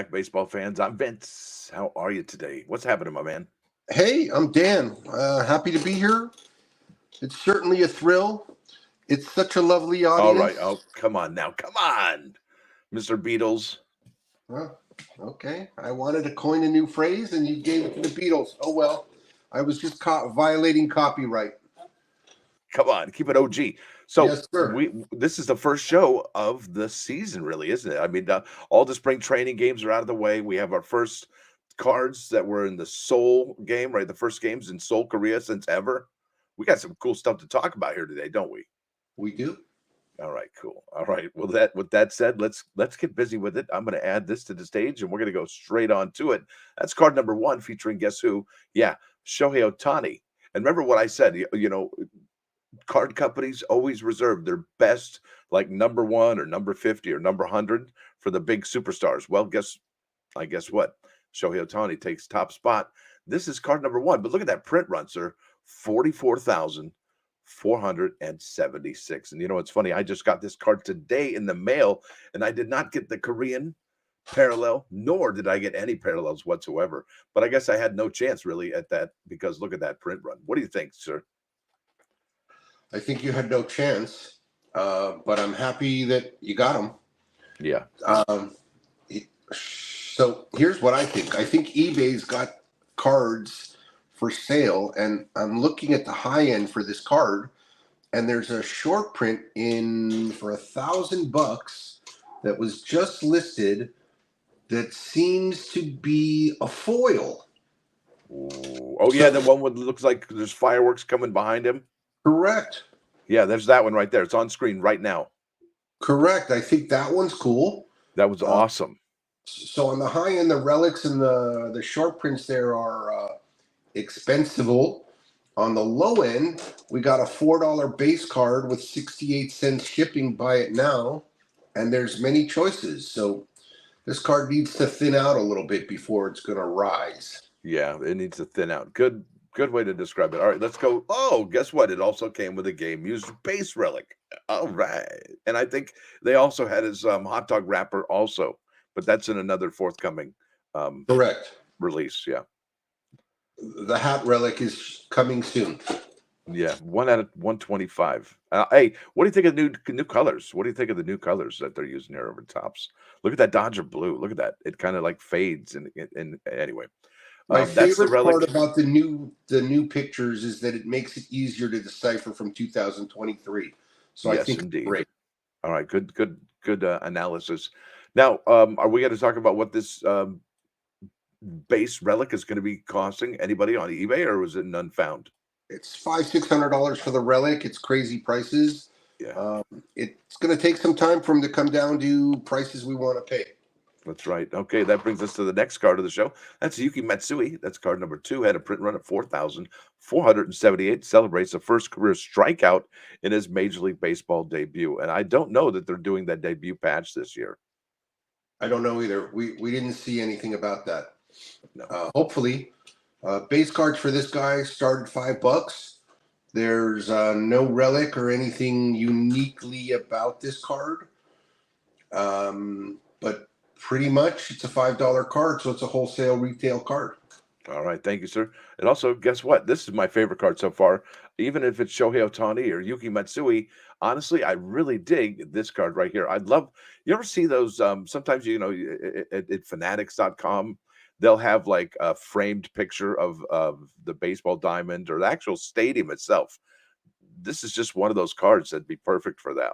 back, baseball fans. I'm Vince. How are you today? What's happening, my man? Hey, I'm Dan. Happy to be here. It's certainly a thrill. It's such a lovely All right. audience. Oh, come on now. Come on, Mr. Beatles. Well, okay. I wanted to coin a new phrase and you gave it to the Beatles. Oh, well. I was just caught violating copyright. Come on, keep it OG. So Yes, sir. this is the first show of the season, really, isn't it? I mean, all the spring training games are out of the way. We have our first cards that were in the Seoul game, right? The first games in Seoul, Korea since ever. We got some cool stuff to talk about here today, don't we? We do. All right, cool. All right. Well, that with that said, let's get busy with it. I'm going to add this to the stage, and we're going to go straight on to it. That's card number one, featuring guess who? Yeah, Shohei Ohtani. And remember what I said. Card companies always reserve their best, like number one or number 50 or number 100 for the big superstars. Well, guess what? Shohei Ohtani takes top spot. This is card number one. But look at that print run, sir. 44,476. And you know, it's funny. I just got this card today in the mail, and I did not get the Korean parallel, nor did I get any parallels whatsoever. But I guess I had no chance really at that because look at that print run. What do you think, sir? I think you had no chance, but I'm happy that you got them. Yeah. So here's what I think. I think eBay's got cards for sale, and I'm looking at the high end for this card, and there's a short print in for $1,000 that was just listed that seems to be a foil. Oh yeah, the one with looks like there's fireworks coming behind him. Correct. Yeah, there's that one right there. It's on screen right now. Correct. I think that one's cool. That was awesome. So on the high end, the relics and the short prints there are expensible. On the low end, we got a $4 base card with 68 cents shipping. Buy it now, and there's many choices. So this card needs to thin out a little bit before it's going to rise. Yeah, it needs to thin out. Good way to describe it. All right, let's go. Oh, guess what? It also came with a game used base relic. All right, and I think they also had his hot dog wrapper also, but that's in another forthcoming Correct. release. Yeah. The hat relic is coming soon. Yeah, 1 out of 125. Hey, what do you think of new colors? What do you think of the new colors that they're using here over tops? Look at that Dodger blue. Look at that. It kind of like fades. And anyway, My that's the favorite relic. part about the new pictures is that it makes it easier to decipher from 2023. So I Yes, think it's indeed. great. All right, good analysis. Now, are we going to talk about what this base relic is going to be costing? Anybody on eBay, or was it none found? It's $500-600 for the relic. It's crazy prices. Yeah. It's going to take some time for them to come down to prices we want to pay. That's right. Okay, that brings us to the next card of the show. That's Yuki Matsui. That's card number 2. Had a print run of 4,478. Celebrates the first career strikeout in his Major League Baseball debut. And I don't know that they're doing that debut patch this year. I don't know either. We didn't see anything about that. No. Hopefully, base cards for this guy started $5. There's no relic or anything uniquely about this card. But pretty much it's a $5 card, so it's a wholesale retail card. All right, thank you, sir. And also, guess what? This is my favorite card so far. Even if it's Shohei Ohtani or Yuki Matsui, honestly, I really dig this card right here. I'd love. You ever see those? Sometimes at Fanatics.com, they'll have like a framed picture of the baseball diamond or the actual stadium itself. This is just one of those cards that'd be perfect for that.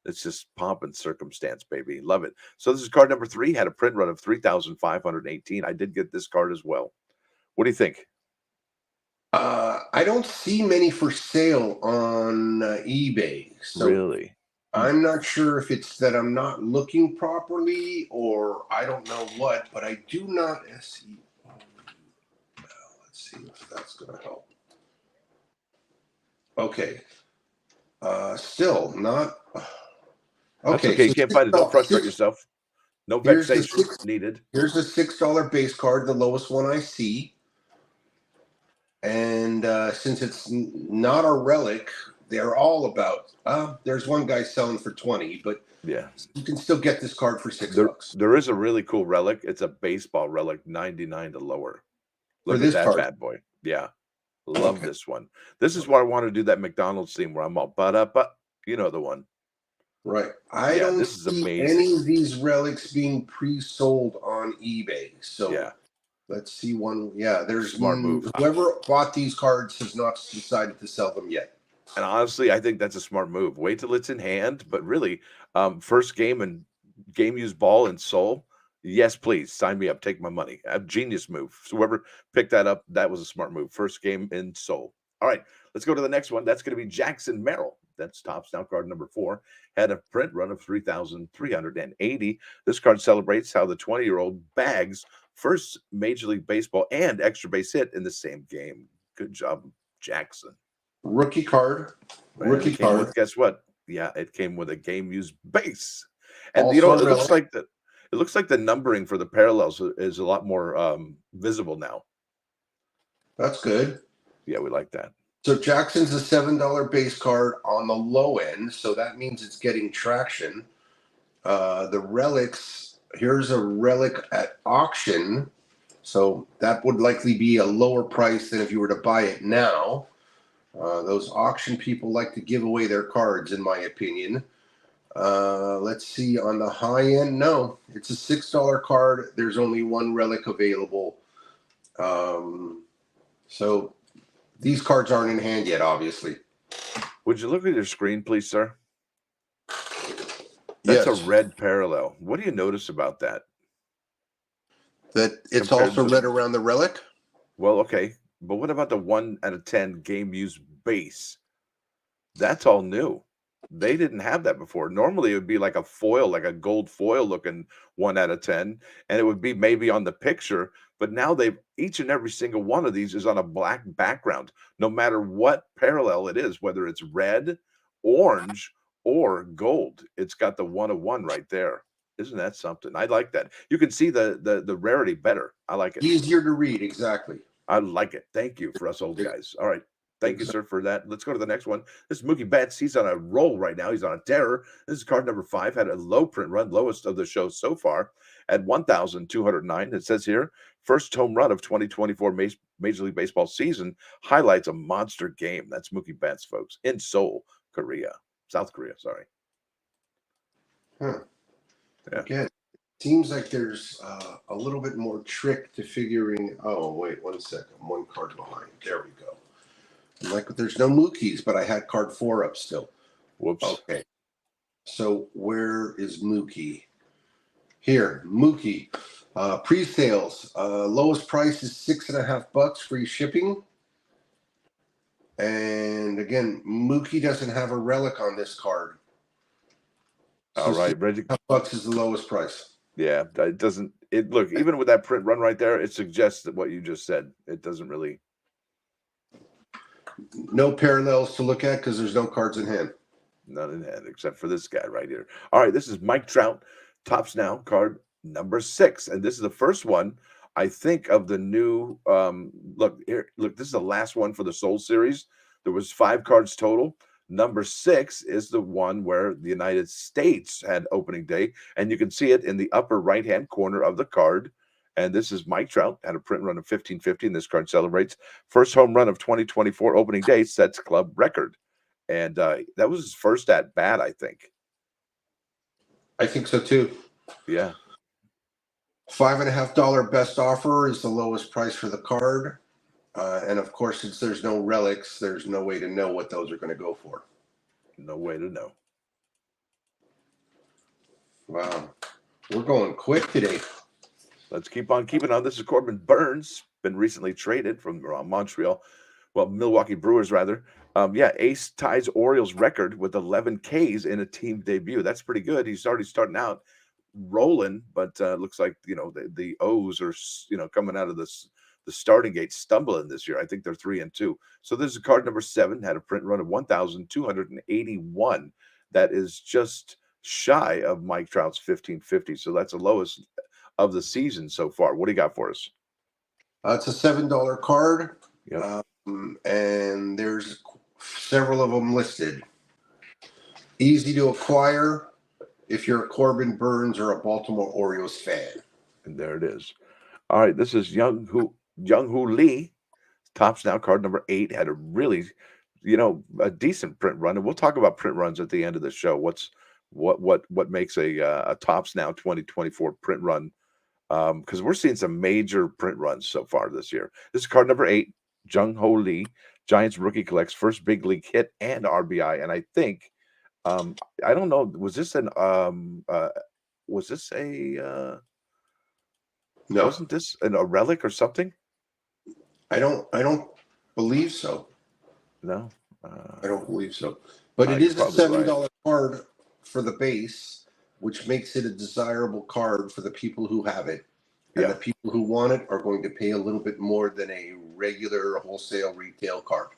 It's just pomp and circumstance, baby. Love it. So this is card number 3. Had a print run of 3,518. I did get this card as well. What do you think? I don't see many for sale on eBay. So Really? I'm not sure if it's that I'm not looking properly or I don't know what, but I do not see. Let's see if that's going to help. Okay. Still not. That's okay. You can't find it. Don't frustrate yourself. No vexation needed. Here's a $6 base card, the lowest one I see. And since it's not a relic, they're all about. There's one guy selling for 20, but Yeah. You can still get this card for There $6 there is a really cool relic. It's a baseball relic, 99 to lower. for Look at this that card. bad boy. Yeah. Love Okay. this one. This is why I want to do that McDonald's theme where I'm all but you know the one. Right. I Yeah, don't this is see amazing. any of these relics being pre-sold on eBay. So Yeah. let's see one. Yeah, there's Smart move. whoever bought these cards has not decided to sell them yet. And honestly, I think that's a smart move. Wait till it's in hand, but really, first game and game used ball and soul. Yes, please sign me up. Take my money. A genius move. So whoever picked that up, that was a smart move. First game in soul. All right, let's go to the next one. That's going to be Jackson Merrill. That's Topps Now card number 4. Had a print run of 3,380. This card celebrates how the 20-year-old bags first Major League Baseball and extra base hit in the same game. Good job, Jackson. Rookie card. And Rookie it came card. with, guess what? Yeah, it came with a game used base. And Also it looks relic. like the numbering for the parallels is a lot more visible now. That's good. Yeah, we like that. So Jackson's a $7 base card on the low end, so that means it's getting traction. The relics, here's a relic at auction, so that would likely be a lower price than if you were to buy it now. Those auction people like to give away their cards, in my opinion. Let's see, on the high end, no, it's a $6 card. There's only one relic available. So these cards aren't in hand yet, obviously. Would you look at your screen, please, sir? That's Yes. a red parallel. What do you notice about that? That it's Compared also to- red around the relic? Well, okay. But what about the 1 out of 10 game used base? That's all new. They didn't have that before. Normally, it would be like a foil, like a gold foil looking 1 out of 10, and it would be maybe on the picture. But now they've each and every single one of these is on a black background, no matter what parallel it is, whether it's red, orange, or gold. It's got the 1 of 1 right there. Isn't that something? I like that. You can see the rarity better. I like it. Easier to read, exactly. I like it. Thank you for us old guys. All right. Thank you, sir, for that. Let's go to the next one. This is Mookie Betts. He's on a roll right now. He's on a terror. This is card number 5. Had a low print run, lowest of the show so far at 1,209. It says here, first home run of 2024 Major League Baseball season, highlights a monster game. That's Mookie Betts, folks, in Seoul, South Korea, sorry. Huh. Yeah. Again, seems like there's a little bit more trick to figuring. Oh, wait, 1 second. I'm 1 card behind. There we go. I'm like, there's no Mookies, but I had card 4 up still. Whoops. Okay. So where is Mookie? Here, Mookie. Pre-sales. Lowest price is $6.50, free shipping. And again, Mookie doesn't have a relic on this card. All right, Reggie. $6 is the lowest price. Yeah, it doesn't. It look, even with that print run right there, it suggests that what you just said. It doesn't really. No parallels to look at because there's no cards in hand. None in hand except for this guy right here. All right, this is Mike Trout, Topps Now card number 6, and this is the first one I think of the new. Look here, look. This is the last one for the Soul series. There was 5 cards total. Number 6 is the one where the United States had opening day, and you can see it in the upper right-hand corner of the card. And this is Mike Trout, had a print run of 1550, and this card celebrates first home run of 2024 opening day, sets club record. And that was his first at bat, I think. I think so too. Yeah. $5.50 best offer is the lowest price for the card. And of course, since there's no relics, there's no way to know what those are going to go for. No way to know. Wow. We're going quick today. Let's keep on keeping on. This is Corbin Burns, been recently traded from Montreal. Well, Milwaukee Brewers, rather. Ace ties Orioles record with 11 Ks in a team debut. That's pretty good. He's already starting out rolling, but looks like, the O's are, coming out of the starting gate stumbling this year. I think they're 3-2. So this is card number 7, had a print run of 1,281. That is just shy of Mike Trout's 1550. So that's the lowest of the season so far. What do you got for us? It's a $7 card. Yep. And there's several of them listed. Easy to acquire. if you're a Corbin Burns or a Baltimore Orioles fan. And there it is. All right, this is Young Hoo Lee. Tops Now card number 8 had a really, a decent print run, and we'll talk about print runs at the end of the show. What makes a Tops Now 2024 print run? Because we're seeing some major print runs so far this year. This is card number 8, Jung Ho Lee, Giants rookie collects first big league hit and RBI, and I think, I don't know, was this a No, wasn't this a relic or something? I don't believe so. No, I don't believe so. But it you're is a probably $7 right. card for the base, which makes it a desirable card for the people who have it. And the Yeah, people who want it are going to pay a little bit more than a regular wholesale retail card.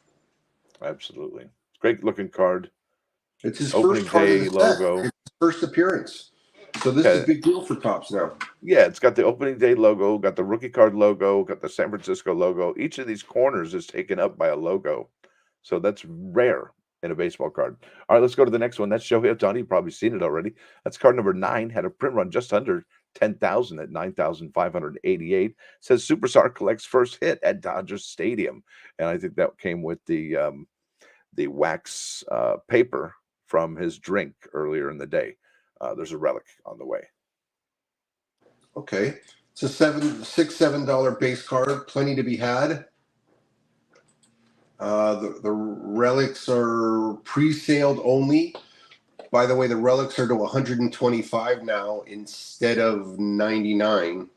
absolutely. Great looking card. It's his Opening first card of day the set. logo. It's his first appearance. So this is a Okay. big deal for Tops Now. Yeah, it's got the opening day logo, got the rookie card logo, got the San Francisco logo. Each of these corners is taken up by a logo. So that's rare in a baseball card. All right, let's go to the next one. That's Shohei Ohtani. You've probably seen it already. That's card number 9. Had a print run just under 10,000 at 9,588. Says Superstar collects first hit at Dodger Stadium. And I think that came with the wax paper from his drink earlier in the day. There's a relic on the way. Okay. It's a $7 base card, plenty to be had. The relics are pre-saled only. By the way, the relics are to 125 now instead of 99,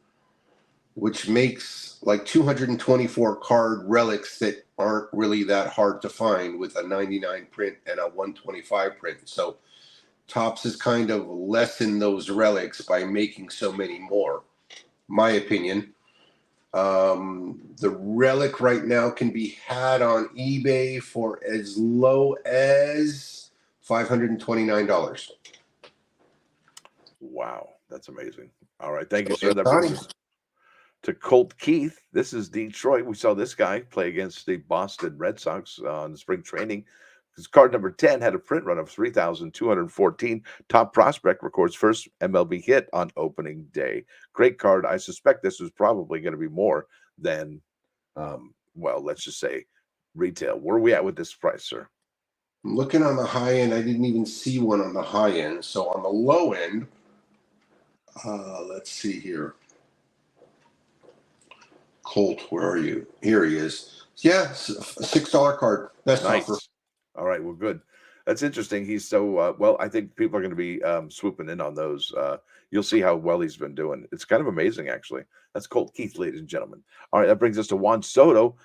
which makes like 224 card relics that aren't really that hard to find with a 99 print and a 125 print. So Topps has kind of lessened those relics by making so many more, my opinion. The relic right now can be had on eBay for as low as $529. Wow, that's amazing. All right, thank you, So, sir. That brings Donnie, us to Colt Keith. This is Detroit. We saw this guy play against the Boston Red Sox on spring training. His card number 10 had a print run of 3,214. Top prospect records first MLB hit on opening day. Great card. I suspect this was probably going to be more than, well, let's just say retail. Where are we at with this price, sir? I'm looking on the high end. I didn't even see one on the high end. So on the low end, let's see here. Colt, where are you? Here he is. Yeah, a $6 card. Best Nice. offer. All right. Well, good. That's interesting. He's so well. I think people are going to be swooping in on those. You'll see how well he's been doing. It's kind of amazing, actually. That's Colt Keith, ladies and gentlemen. All right, that brings us to Juan Soto.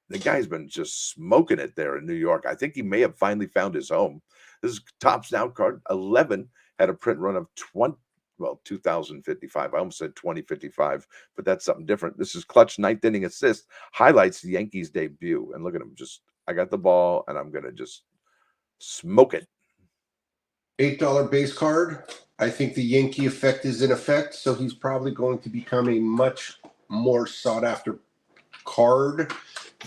The guy's been just smoking it there in New York. I think he may have finally found his home. This is Topps Now card 11 had a print run of 2055. I almost said 2055, but that's something different. This is clutch ninth inning assist, highlights the Yankees debut. And look at him. I got the ball and I'm going to just smoke it. $8 base card. I think the Yankee effect is in effect, so he's probably going to become a much more sought after card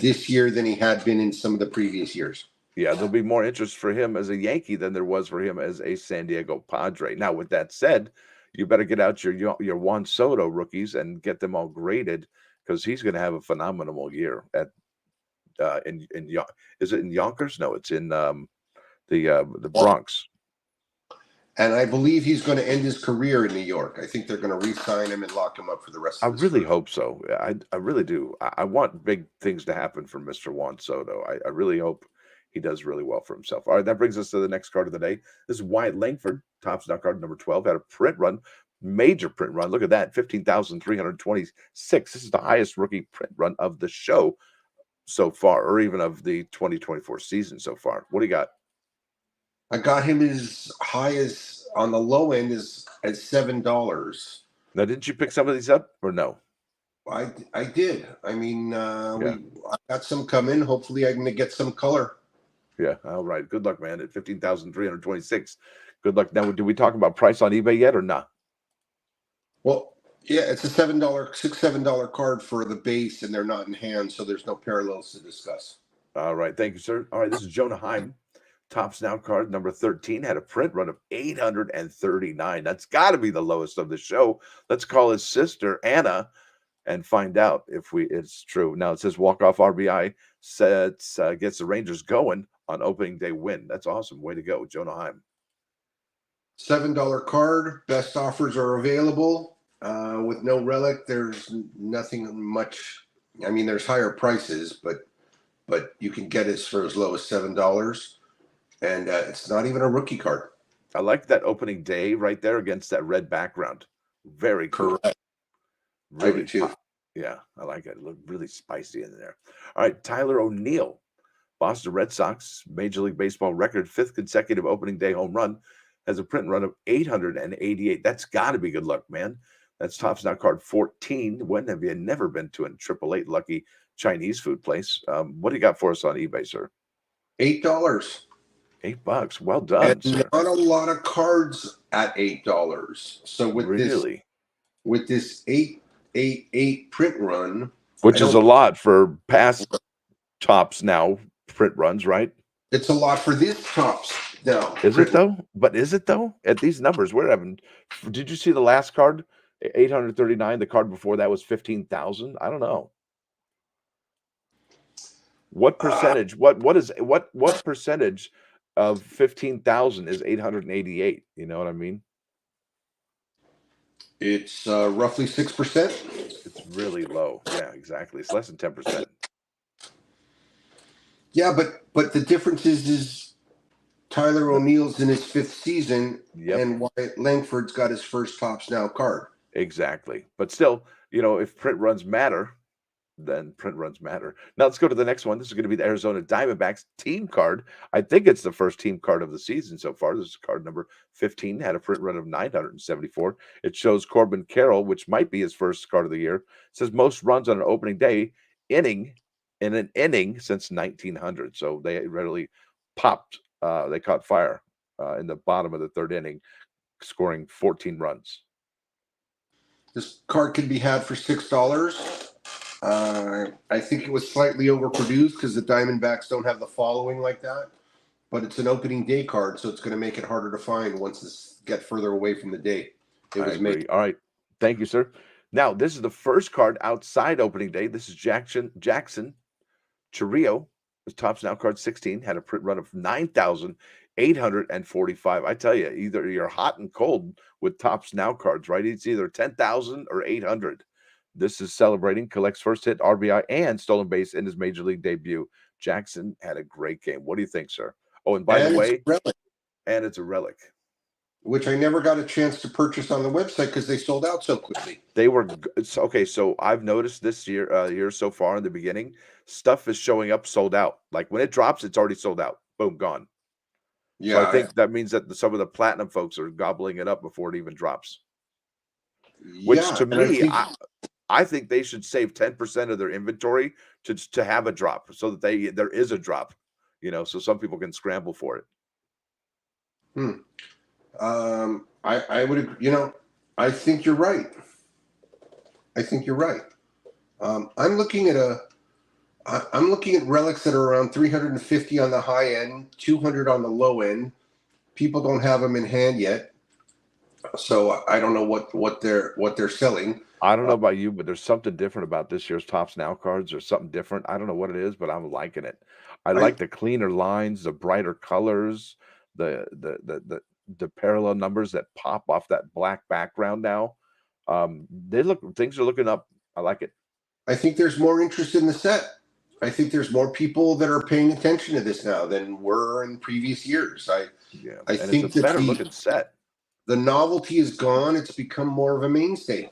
this year than he had been in some of the previous years. Yeah, there'll be more interest for him as a Yankee than there was for him as a San Diego Padre. Now, with that said, you better get out your Juan Soto rookies and get them all graded because he's going to have a phenomenal year at is it in Yonkers? No, it's in the Bronx. And I believe he's going to end his career in New York. I think they're going to re-sign him and lock him up for the rest I of his really career. hope so. I really do. I want big things to happen for Mr. Juan Soto. I really hope he does really well for himself. All right, that brings us to the next card of the day. This is Wyatt Langford, Topps Now card number 12, had a print run, major print run. Look at that, 15,326. This is the highest rookie print run of the show so far, or even of the 2024 season so far. What do you got? I got him as high as on the low end is at $7. Now, didn't you pick some of these up or no? I did. I mean, Yeah. I got some coming. Hopefully, I'm going to get some color. Yeah. All right. Good luck, man. At 15,326. Good luck. Now, did we talk about price on eBay yet or not? Well, yeah, it's a $7 card for the base, and they're not in hand, so there's no parallels to discuss. All right. Thank you, sir. All right. This is Jonah Heim. Topps Now card number 13 had a print run of 839. That's got to be the lowest of the show. Let's call his sister Anna and find out if it's true. Now it says walk-off RBI sets gets the Rangers going on opening day win. That's awesome. Way to go, Jonah Heim. $7 card. Best offers are available. With no relic, there's nothing much. I mean, there's higher prices, but you can get it for as low as $7, and it's not even a rookie card. I like that opening day right there against that red background. Very cool. Correct. Really, I do too. Yeah, I like it. It looked really spicy in there. All right, Tyler O'Neill, Boston Red Sox, Major League Baseball record, 5th consecutive opening day home run, has a print run of 888. That's got to be good luck, man. That's Topps Now card 14. When have you never been to a 888 lucky Chinese food place? What do you got for us on eBay, sir? $8. $8. Well done, And sir. not a lot of cards at $8. So with Really? this 888 print run, Which is a lot for past Topps Now print runs, right? it's a lot for this Topps now. Is it though? But is it though? At these numbers, we're having. Did you see the last card? 839. The card before that was 15,000. I don't know. What percentage? What percentage of 15,000 is 888? You know what I mean? It's roughly 6%. It's really low. Yeah, exactly. It's less than 10%. Yeah, but the difference is Tyler O'Neill's in his 5th season, Yep. and Wyatt Langford's got his first Topps Now card. Exactly. But still, if print runs matter, then print runs matter. Now let's go to the next one. This is going to be the Arizona Diamondbacks team card. I think it's the first team card of the season so far. This is card number 15, had a print run of 974. It shows Corbin Carroll, which might be his first card of the year. It says most runs on an opening day in an inning since 1900. So they readily popped. They caught fire in the bottom of the 3rd inning, scoring 14 runs. This card can be had for $6. I think it was slightly overproduced because the Diamondbacks don't have the following like that. But it's an opening day card, so it's going to make it harder to find once this get further away from the day it was made. All right. Thank you, sir. Now, this is the first card outside opening day. This is Jackson Chirrio. His Topps Now card 16 had a print run of 9,845. I tell you, either you're hot and cold with Topps Now cards, right? It's either 10,000 or 800. This is celebrating, collects first hit, RBI, and stolen base in his major league debut. Jackson had a great game. What do you think, sir? Oh, and by the way, and it's a relic. Which I never got a chance to purchase on the website because they sold out so quickly. They were okay. So I've noticed this year so far in the beginning, stuff is showing up sold out. Like when it drops, it's already sold out. Boom, gone. Yeah, so I think that means that some of the platinum folks are gobbling it up before it even drops. Which to me, I think they should save 10% of their inventory to have a drop, so that there is a drop. So some people can scramble for it. I would, I think you're right. I'm looking at relics that are around 350 on the high end, 200 on the low end. People don't have them in hand yet, so I don't know what they're selling. I don't know about you, but there's something different about this year's Topps Now cards. There's something different. I don't know what it is, but I'm liking it. I like the cleaner lines, the brighter colors, the parallel numbers that pop off that black background now. Things are looking up. I like it. I think there's more interest in the set. I think there's more people that are paying attention to this now than were in previous years. I think it's a better looking set. The novelty is gone. It's become more of a mainstay.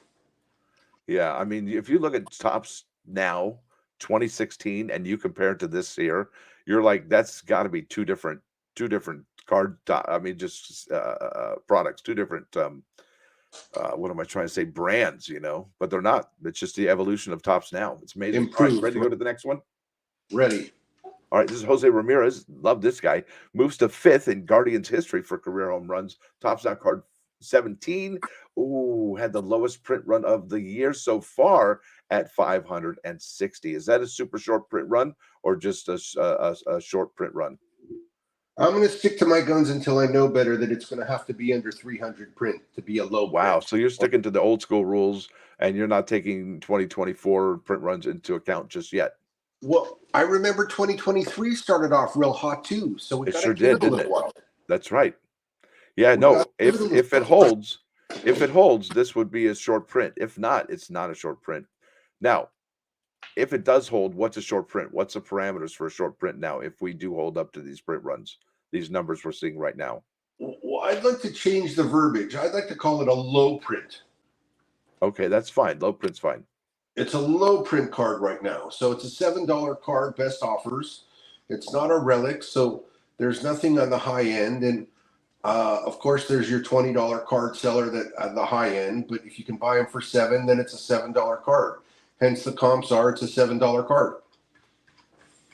Yeah, I mean, if you look at Topps Now 2016 and you compare it to this year, you're like, that's got to be two different card. I mean, just products, two different. What am I trying to say? Brands, but they're not. It's just the evolution of Topps Now. It's made improved. Right, ready to go to the next one? Ready. All right, this is Jose Ramirez. Love this guy. Moves to 5th in Guardians history for career home runs. Topps Now card 17. Ooh, had the lowest print run of the year so far at 560. Is that a super short print run or just a short print run? I'm going to stick to my guns until I know better that it's going to have to be under 300 print to be a low Wow. print. So you're sticking to the old school rules and you're not taking 2024 print runs into account just yet. Well, I remember 2023 started off real hot too, so we It got to sure give did, it a didn't little it? while. That's right. Yeah, We got no. to give it a If it little. holds, this would be a short print. If not, it's not a short print. Now, if it does hold, what's a short print? What's the parameters for a short print now? If we do hold up to these print runs, these numbers we're seeing right now. Well, I'd like to change the verbiage. I'd like to call it a low print. Okay, that's fine. Low print's fine. It's a low print card right now. So it's a $7 card, best offers. It's not a relic, so there's nothing on the high end. And of course, there's your $20 card seller that at the high end. But if you can buy them for $7, then it's a $7 card. Hence the comps are it's a $7 card.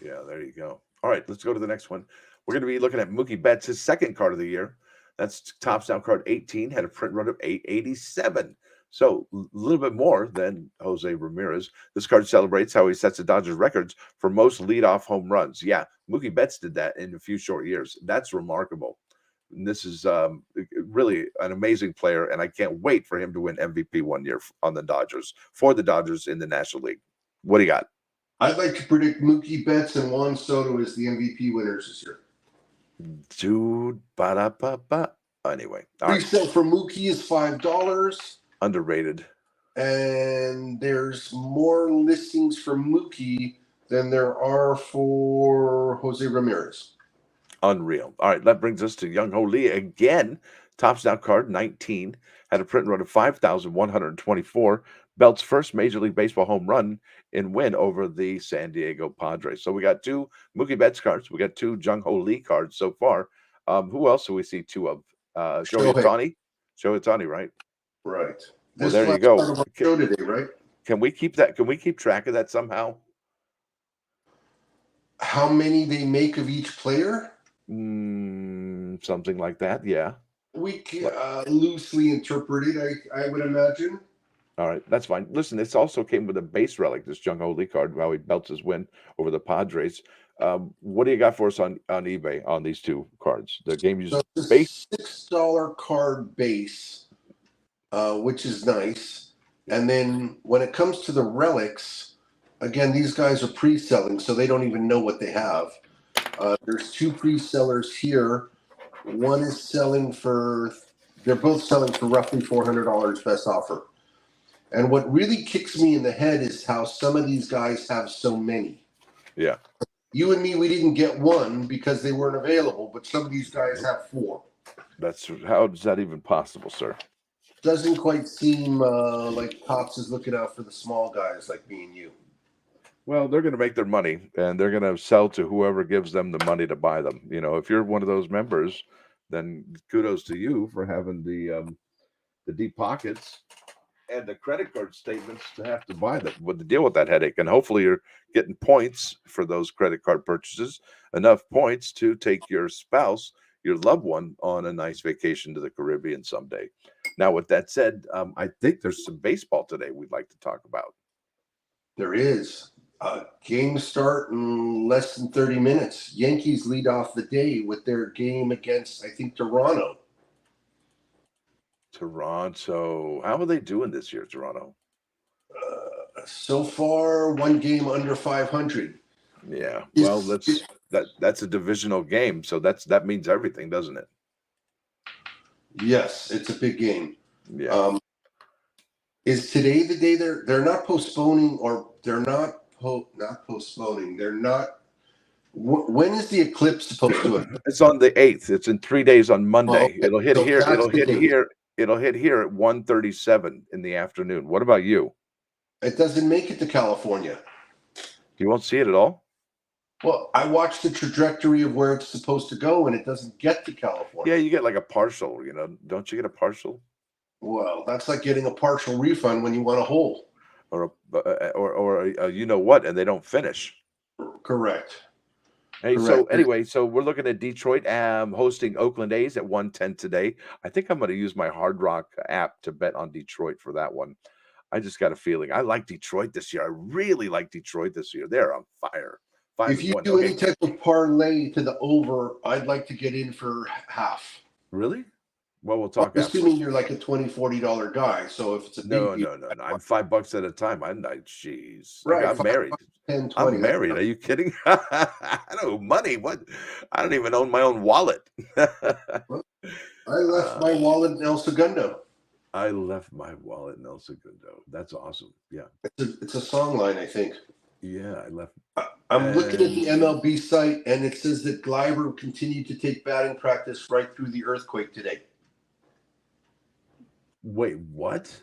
Yeah, there you go. All right, let's go to the next one. We're going to be looking at Mookie Betts, his second card of the year. That's Topps Down card 18, had a print run of 887. So a little bit more than Jose Ramirez. This card celebrates how he sets the Dodgers records for most leadoff home runs. Yeah, Mookie Betts did that in a few short years. That's remarkable. And this is really an amazing player, and I can't wait for him to win MVP one year on the Dodgers, for the Dodgers in the National League. What do you got? I'd like to predict Mookie Betts and Juan Soto as the MVP winners this year. Dude, ba-da-ba-ba. Anyway, all right. Resale for Mookie is $5. Underrated. And there's more listings for Mookie than there are for Jose Ramirez. Unreal. All right, that brings us to Young Ho Lee again. Topps Down card 19 had a print run of 5,124. Belt's first Major League Baseball home run and win over the San Diego Padres. So we got two Mookie Betts cards. We got two Jung Ho Lee cards so far. Who else do we see two of? Shohei Ohtani. Shohei Ohtani, right? Right. Well, there you go. Show today, right? Can we keep that? Can we keep track of that somehow? How many they make of each player? Something like that. Yeah. We can loosely interpret it, I would imagine. All right, that's fine. Listen, this also came with a base relic, this Jung Ho Lee card, how he belts his win over the Padres. What do you got for us on eBay on these two cards? The game uses base $6 card base, which is nice. And then when it comes to the relics, again, these guys are pre-selling, so they don't even know what they have. There's two pre-sellers here. One is selling for, they're both selling for roughly $400 best offer. And what really kicks me in the head is how some of these guys have so many. Yeah. You and me, we didn't get one because they weren't available, but some of these guys have four. That's how is that even possible, sir? Doesn't quite seem like Topps is looking out for the small guys like me and you. Well, they're going to make their money, and they're going to sell to whoever gives them the money to buy them. You know, if you're one of those members, then kudos to you for having the deep pockets and the credit card statements to have to buy them, with to deal with that headache. And hopefully you're getting points for those credit card purchases, enough points to take your spouse, your loved one, on a nice vacation to the Caribbean someday. Now, with that said, I think there's some baseball today we'd like to talk about. There is. Game start in less than 30 minutes. Yankees lead off the day with their game against, I think, Toronto. Toronto. How are they doing this year, Toronto? So far, one game under 500. Yeah. Well, that's a divisional game, so that means everything, doesn't it? Yes, it's a big game. Yeah. Is today the day they're not postponing, or they're not postponing? They're not. When is the eclipse supposed to? It's on the 8th. It's in 3 days on Monday. Oh, okay. It'll hit So here. that's It'll the hit game. here. It'll hit here at 1:37 in the afternoon. What about you? It doesn't make it to California. You won't see it at all? Well, I watched the trajectory of where it's supposed to go, and it doesn't get to California. Yeah, you get like a partial, don't you get a partial? Well, that's like getting a partial refund when you want a whole. Or you know what, and they don't finish. Correct. Hey, so anyway, so we're looking at Detroit hosting Oakland A's at 1:10 today. I think I'm going to use my Hard Rock app to bet on Detroit for that one. I just got a feeling. I like Detroit this year. I really like Detroit this year. They're on fire. 5 If and you 1. do any Okay. type of parlay to the over, I'd like to get in for half. Really? Well, we'll I'm talk assuming afterwards. you're like a $20-$40 guy. So if it's a big No, deal, no, no, no. I'm $5 at a time. Jeez. right, I'm 5, married. 10, I'm 20. That's married. Are you kidding? I don't know money. What? I don't even own my own wallet. I left my uh, wallet in El Segundo. I left my wallet in El Segundo. That's awesome. Yeah. It's a song line, I think. Yeah, I left. I'm looking at the And MLB site, and it says that Gleiber continued to take batting practice right through the earthquake today. wait, what?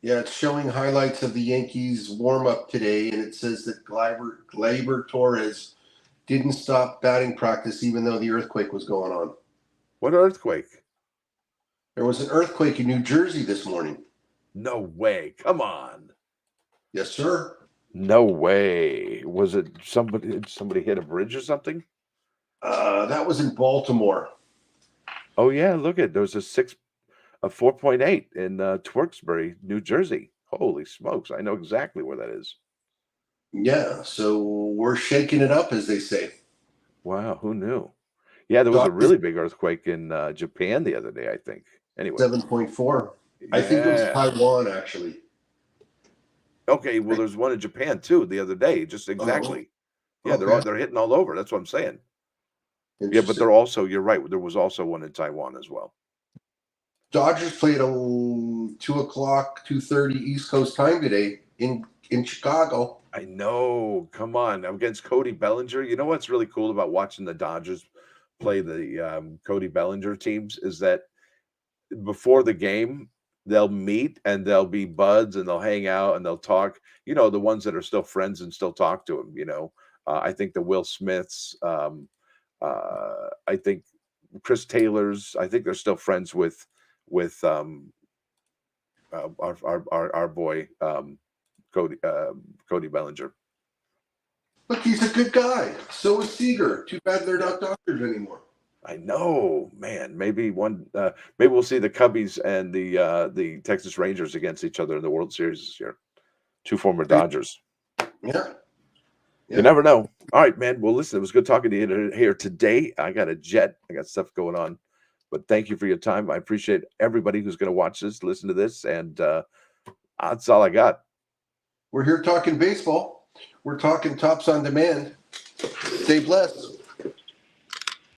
Yeah, it's showing highlights of the Yankees warm up today, and it says that Gleyber Torres didn't stop batting practice even though the earthquake was going on. What earthquake? There was an earthquake in New Jersey this morning. No way. Come on. Yes, sir. No way. Was it somebody? Did somebody hit a bridge or something? That was in Baltimore. Oh yeah, look at there was a 4.8 in Tewksbury, New Jersey. Holy smokes! I know exactly where that is. Yeah, so we're shaking it up, as they say. Wow, who knew? Yeah, there was a Dodgers really big earthquake in Japan the other day, I think. Anyway, 7.4. I think it was yeah. Taiwan, actually. Okay, well, there's one in Japan too the other day, just Oh, exactly. Yeah, okay. they're hitting all over. That's what I'm saying. Yeah, but Interesting. they're also, you're right. There was also one in Taiwan as well. Dodgers played at 2:00, 2:30 East Coast time today in Chicago. I know. Come on, against Cody Bellinger. You know what's really cool about watching the Dodgers play the Cody Bellinger teams is that before the game, they'll meet and they'll be buds and they'll hang out and they'll talk. You know, the ones that are still friends and still talk to him. I think the Will Smiths. I think Chris Taylor's. I think they're still friends with our boy Cody Bellinger. Look, he's a good guy. So is Seager. Too bad they're not doctors anymore. I know, man. Maybe maybe we'll see the Cubbies and the Texas Rangers against each other in the World Series this year. Two former Dodgers. Yeah. You never know. All right, man. Well, listen, it was good talking to you here today. I got a jet. I got stuff going on. But thank you for your time. I appreciate everybody who's going to watch this, listen to this, and that's all I got. We're here talking baseball. We're talking Tops on Demand. Stay blessed.